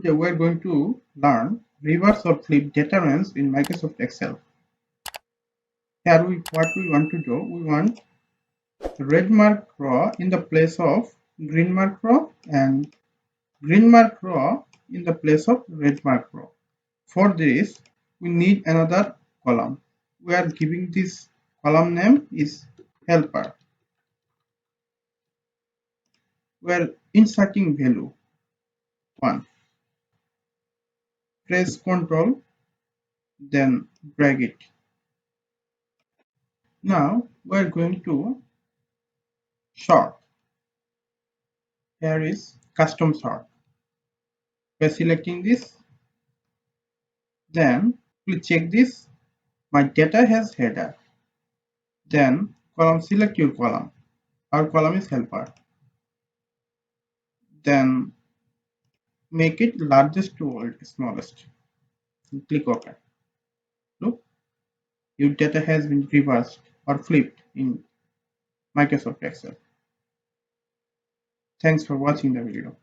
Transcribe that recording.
Today we are going to learn reverse or flip data range in Microsoft Excel. Here what we want to do, we want red mark row in the place of green mark row and green mark row in the place of red mark row. For this, we need another column. We are giving this column name is helper. We are inserting value 1. Press Ctrl, then drag it. Now we are going to sort. Here is custom sort. By selecting this, then please check this. My data has header. Then column, select your column. Our column is helper. Then make it largest to smallest. Click OK. Look, your data has been reversed or flipped in Microsoft Excel. Thanks for watching the video.